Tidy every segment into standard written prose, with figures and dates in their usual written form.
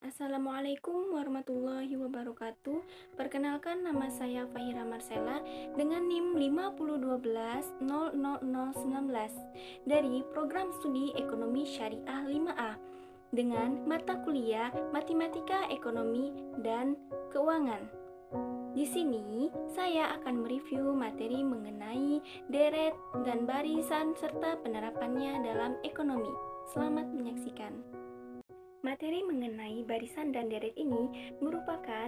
Assalamualaikum warahmatullahi wabarakatuh. Perkenalkan, nama saya Fahira Marcella dengan NIM 501200019 dari Program Studi Ekonomi Syariah 5A dengan mata kuliah Matematika Ekonomi dan Keuangan. Di sini saya akan mereview materi mengenai deret dan barisan serta penerapannya dalam ekonomi. Selamat menyaksikan. Materi mengenai barisan dan deret ini merupakan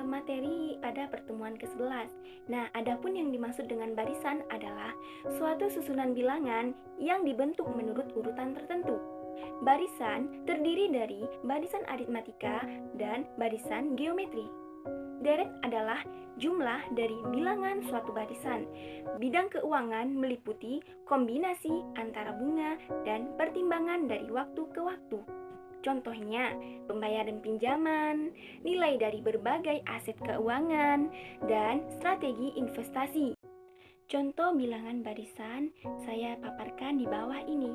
materi pada pertemuan ke-11. Nah, adapun yang dimaksud dengan barisan adalah suatu susunan bilangan yang dibentuk menurut urutan tertentu. Barisan terdiri dari barisan aritmatika dan barisan geometri. Deret adalah jumlah dari bilangan suatu barisan. Bidang keuangan meliputi kombinasi antara bunga dan pertimbangan dari waktu ke waktu. Contohnya, pembayaran pinjaman, nilai dari berbagai aset keuangan, dan strategi investasi. Contoh bilangan barisan saya paparkan di bawah ini.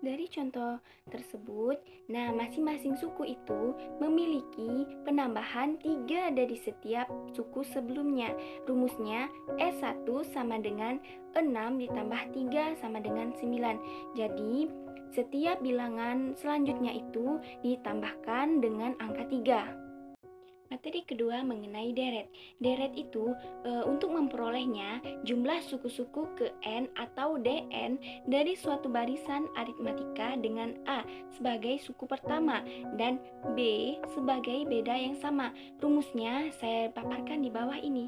Dari contoh tersebut, masing-masing suku itu memiliki penambahan 3 dari setiap suku sebelumnya. Rumusnya S1 sama dengan 6 ditambah 3 sama dengan 9. Jadi, setiap bilangan selanjutnya itu ditambahkan dengan angka 3. Materi kedua mengenai deret. Deret itu untuk memperolehnya jumlah suku-suku ke N atau Dn dari suatu barisan aritmatika dengan A sebagai suku pertama dan B sebagai beda yang sama. Rumusnya saya paparkan di bawah ini.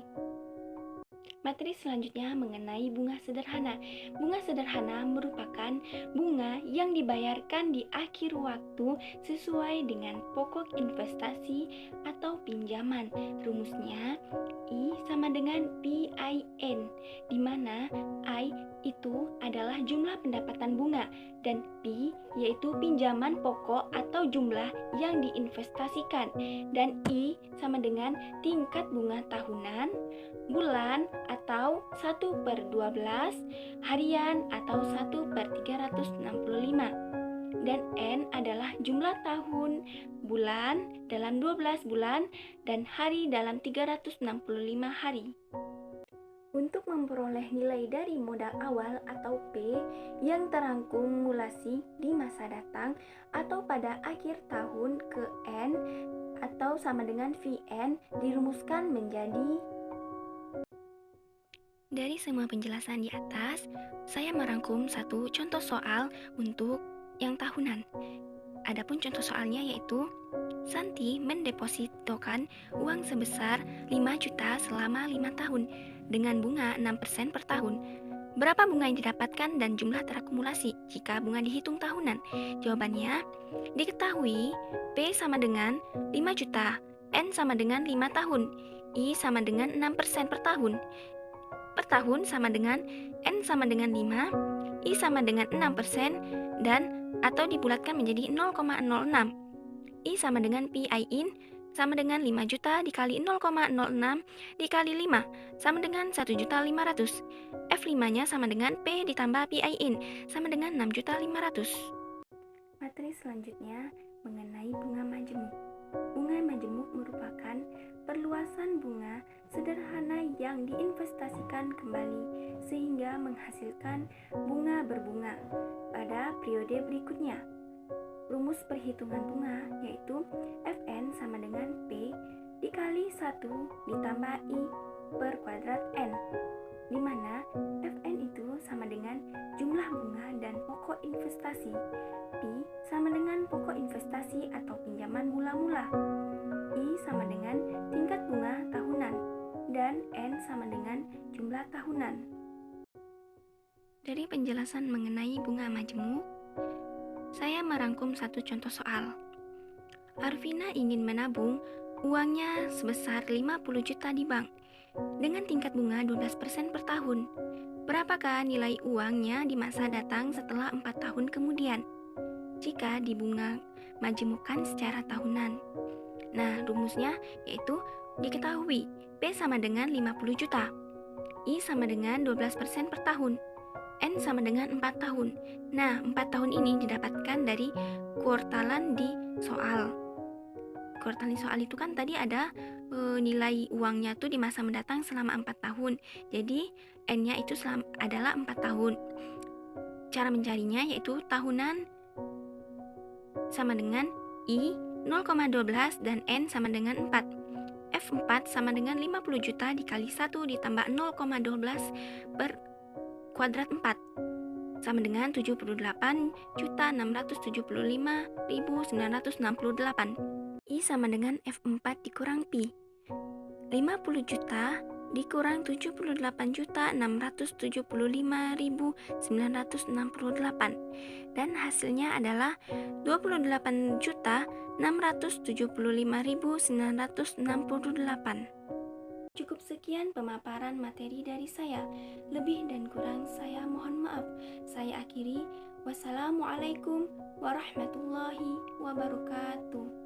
Materi selanjutnya mengenai bunga sederhana. Bunga sederhana merupakan bunga yang dibayarkan di akhir waktu sesuai dengan pokok investasi atau pinjaman. Rumusnya I sama dengan PIN, di mana I itu adalah jumlah pendapatan bunga dan P yaitu pinjaman pokok atau jumlah yang diinvestasikan, dan I sama dengan tingkat bunga tahunan, bulan atau 1/12, harian atau 1/365, dan N adalah jumlah tahun, bulan dalam 12 bulan, dan hari dalam 365 hari. Untuk memperoleh nilai dari modal awal atau P yang terakumulasi di masa datang atau pada akhir tahun ke N atau sama dengan VN dirumuskan menjadi. Dari semua penjelasan di atas, saya merangkum satu contoh soal untuk yang tahunan. Adapun contoh soalnya yaitu Santi mendepositokan uang sebesar 5 juta selama 5 tahun dengan bunga 6% per tahun. Berapa bunga yang didapatkan dan jumlah terakumulasi jika bunga dihitung tahunan? Jawabannya, diketahui P sama dengan 5 juta, N sama dengan 5 tahun, I sama dengan 6% per tahun. Per tahun sama dengan N sama dengan 5, I sama dengan 6%, dan atau dibulatkan menjadi 0,06. I sama dengan PIN sama dengan 5 juta dikali 0,06 dikali 5 sama dengan 1.500.000. F5-nya sama dengan P ditambah PIN sama dengan 6.500.000. Materi selanjutnya mengenai bunga majemuk. Bunga majemuk merupakan perluasan bunga sederhana yang diinvestasikan kembali sehingga menghasilkan bunga berbunga pada periode berikutnya. Rumus perhitungan bunga yaitu Fn sama dengan P dikali 1 ditambah I per kuadrat N, di mana Fn itu sama dengan jumlah bunga dan pokok investasi. P sama dengan pokok investasi atau pinjaman mula-mula. I sama dengan tingkat bunga tahunan, dan N sama dengan jumlah tahunan. Dari penjelasan mengenai bunga majemuk, saya merangkum satu contoh soal. Arvina ingin menabung uangnya sebesar 50 juta di bank dengan tingkat bunga 12% per tahun. Berapakah nilai uangnya di masa datang setelah 4 tahun kemudian jika dibunga majemukkan secara tahunan? Nah, rumusnya yaitu diketahui P sama dengan 50 juta, I sama dengan 12% per tahun, N sama dengan 4 tahun. Nah, 4 tahun ini didapatkan dari kuartalan di soal. kuartal soal itu kan tadi ada nilai uangnya tuh di masa mendatang selama 4 tahun. Jadi N-nya itu adalah 4 tahun. Cara mencarinya yaitu tahunan sama dengan I 0,12 dan N sama dengan 4. F4 sama dengan 50 juta dikali 1 ditambah 0,12 per kuadrat 4 sama dengan 78.675.968. I sama dengan F4 dikurang Pi. 50 juta dikurang 78.675.968 dan hasilnya adalah 28.675.968. Cukup sekian pemaparan materi dari saya. Lebih dan kurang saya mohon maaf. Saya akhiri. Wassalamualaikum warahmatullahi wabarakatuh.